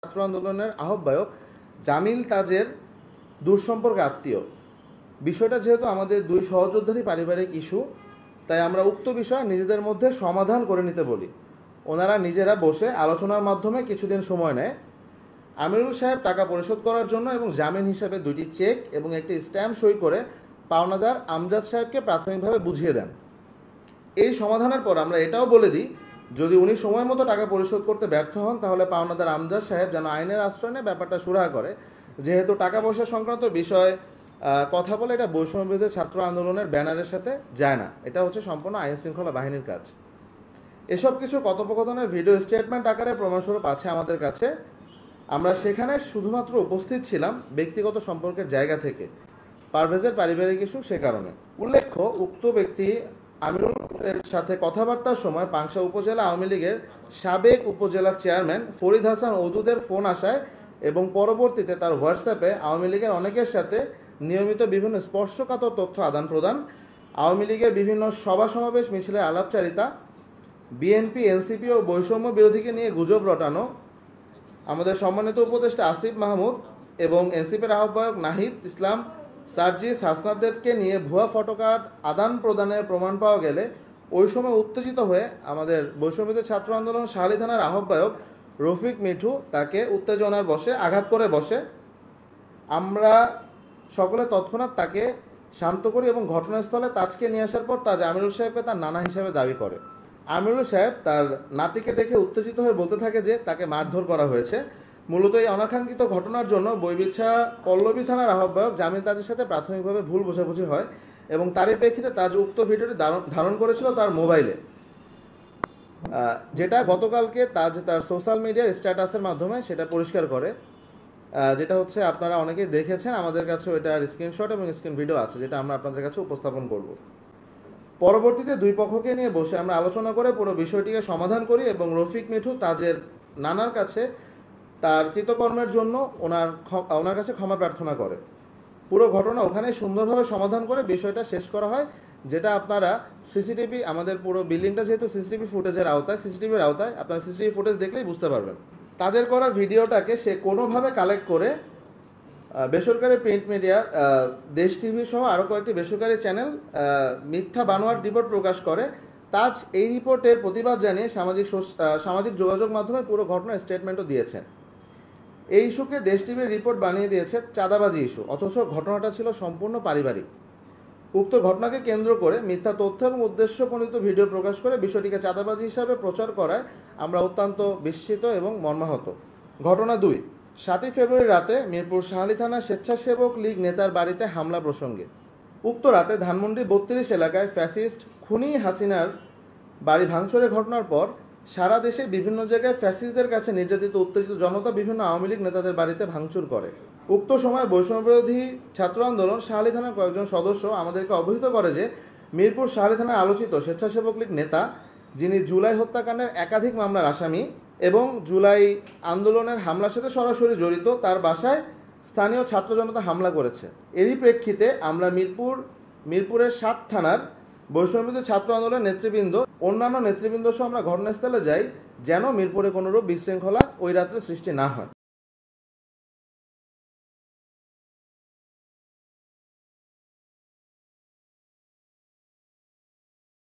ছাত্র আন্দোলনের আহ্বায়ক জামিল তাজের দূরসম্পর্কে আত্মীয়। বিষয়টা যেহেতু আমাদের দুই সহযোদ্ধারই পারিবারিক ইস্যু, তাই আমরা উক্ত বিষয় নিজেদের মধ্যে সমাধান করে নিতে বলি। ওনারা নিজেরা বসে আলোচনার মাধ্যমে কিছুদিন সময় নেয়। আমিরুল সাহেব টাকা পরিশোধ করার জন্য এবং জামিন হিসাবে 2টি চেক এবং একটি স্ট্যাম্প সই করে পাওনাদার আমজাদ সাহেবকে প্রাথমিকভাবে বুঝিয়ে দেন। এই সমাধানের পর আমরা এটাও বলে দিই, যদি উনি সময় মতো টাকা পরিশোধ করতে ব্যর্থ হন তাহলে পাওনাদার আমজাদ সাহেব যেন আইনের আশ্রয় নিয়ে ব্যাপারটা সুরাহা করে। যেহেতু টাকা পয়সা সংক্রান্ত বিষয় কথা বলে এটা বৈষম্যবিরোধী ছাত্র আন্দোলনের ব্যানারের সাথে যায় না, এটা হচ্ছে সম্পূর্ণ আইন শৃঙ্খলা বাহিনীর কাজ। এসব কিছু কথোপকথনের ভিডিও স্টেটমেন্ট আকারে প্রমাণস্বরূপ আছে আমাদের কাছে। আমরা সেখানে শুধুমাত্র উপস্থিত ছিলাম ব্যক্তিগত সম্পর্কের জায়গা থেকে, পারভেজের পারিবারিক ইস্যু সে কারণে। উল্লেখ্য, উক্ত ব্যক্তি আমিরুলের সাথে কথাবার্তার সময় পাংশা উপজেলা আওয়ামী লীগের সাবেক উপজেলা চেয়ারম্যান ফরিদ হাসান ওদুদের ফোন আসায় এবং পরবর্তীতে তার হোয়াটসঅ্যাপে আওয়ামী লীগের অনেকের সাথে নিয়মিত বিভিন্ন স্পর্শকাতর তথ্য আদান প্রদান, আওয়ামী লীগের বিভিন্ন সভা সমাবেশ মিছিলের আলাপচারিতা, বিএনপি এনসিপি ও বৈষম্য বিরোধীকে নিয়ে গুজব রটানো, আমাদের সম্মানিত উপদেষ্টা আসিফ মাহমুদ এবং এনসিপির আহ্বায়ক নাহিদ ইসলাম সার্জিস হাসনাতদেরকে নিয়ে ভুয়া ফটোকার্ড আদান প্রদানের প্রমাণ পাওয়া গেলে ওই সময় উত্তেজিত হয়ে আমাদের বৈষম্যবিরোধী ছাত্র আন্দোলন শাহালি থানার আহ্বায়ক রফিক মিঠু তাকে উত্তেজনার বশে আঘাত করে বসে। আমরা সকলে তৎক্ষণাৎ তাকে শান্ত করি এবং ঘটনাস্থলে তাজকে নিয়ে আসার পর তাজ আমিরুল সাহেবকে তার নানা হিসেবে দাবি করে। আমিরুল সাহেব তার নাতিকে দেখে উত্তেজিত হয়ে বলতে থাকে যে তাকে মারধর করা হয়েছে। মূলত এই অনাকাঙ্ক্ষিত ঘটনার জন্য বৈবিছা পল্লবী থানার আহ্বায়ক জামিল তাজের সাথে প্রাথমিকভাবে ভুল বোঝাবুঝি হয় এবং তারই প্রেক্ষিতে তাজ উক্ত ভিডিওটি ধারণ করেছিল তার মোবাইলে, যেটা গতকালকে তাজ তার সোশ্যাল মিডিয়ার স্ট্যাটাসের মাধ্যমে সেটা পরিষ্কার করে, যেটা হচ্ছে আপনারা অনেকেই দেখেছেন। আমাদের কাছে এটার স্ক্রিনশট এবং স্ক্রিন ভিডিও আছে, যেটা আমরা আপনাদের কাছে উপস্থাপন করব। পরবর্তীতে দুই পক্ষকে নিয়ে বসে আমরা আলোচনা করে পুরো বিষয়টিকে সমাধান করি এবং রফিক মিঠু তাজের নানার কাছে তার কৃতকর্মের জন্য ওনার কাছে ক্ষমা প্রার্থনা করে। পুরো ঘটনা ওখানে সুন্দরভাবে সমাধান করে বিষয়টা শেষ করা হয়, যেটা আপনারা সিসিটিভি, আমাদের পুরো বিল্ডিংটা যেহেতু সিসিটিভির আওতায়, আপনারা সিসিটিভি ফুটেজ দেখলেই বুঝতে পারবেন। তাদের করা ভিডিওটাকে সে কোনোভাবে কালেক্ট করে বেসরকারি প্রিন্ট মিডিয়া, দেশ টিভি সহ আরও কয়েকটি বেসরকারি চ্যানেল মিথ্যা বানোয়াট রিপোর্ট প্রকাশ করে। তাজ এই রিপোর্টের প্রতিবাদ জানিয়ে সামাজিক যোগাযোগ মাধ্যমে পুরো ঘটনার স্টেটমেন্টও দিয়েছেন। এই ইস্যুকে দেশ টিভির রিপোর্ট বানিয়ে দিয়েছে চাঁদাবাজি ইস্যু, অথচ ঘটনাটা ছিল সম্পূর্ণ পারিবারিক। উক্ত ঘটনাকে কেন্দ্র করে মিথ্যা তথ্য এবং উদ্দেশ্যপ্রণীত ভিডিও প্রকাশ করে বিষয়টিকে চাঁদাবাজি হিসাবে প্রচার করায় আমরা অত্যন্ত বিস্মিত এবং মর্মাহত। ঘটনা 2, 7ই ফেব্রুয়ারি রাতে মিরপুর শাহালি থানা স্বেচ্ছাসেবক লীগ নেতার বাড়িতে হামলা প্রসঙ্গে। উক্ত রাতে ধানমন্ডি 32 এলাকায় ফ্যাসিস্ট খুনি হাসিনার বাড়ি ভাঙচুরের ঘটনার পর সারা দেশে বিভিন্ন জায়গায় ফ্যাসিস্টদের কাছে নির্যাতিত উত্তেজিত জনতা বিভিন্ন আওয়ামী লীগ নেতাদের বাড়িতে ভাঙচুর করে। উক্ত সময় বৈষম্যবিরোধী ছাত্র আন্দোলন শাহালি থানার কয়েকজন সদস্য আমাদেরকে অবহিত করে যে মিরপুর শাহালি থানায় আলোচিত স্বেচ্ছাসেবক লীগ নেতা, যিনি জুলাই হত্যাকাণ্ডের একাধিক মামলার আসামি এবং জুলাই আন্দোলনের হামলার সাথে সরাসরি জড়িত, তার বাসায় স্থানীয় ছাত্র জনতা হামলা করেছে। এরই প্রেক্ষিতে আমরা মিরপুরের 7 থানার বৈষম্যবিরোধী ছাত্র আন্দোলনের নেতৃবৃন্দ, অন্যান্য নেতৃবৃন্দ সহ আমরা ঘটনাস্থলে যাই, যেন মিরপুরে কোনোরূপ বিশৃঙ্খলা ওই রাত্রে সৃষ্টি না হয়।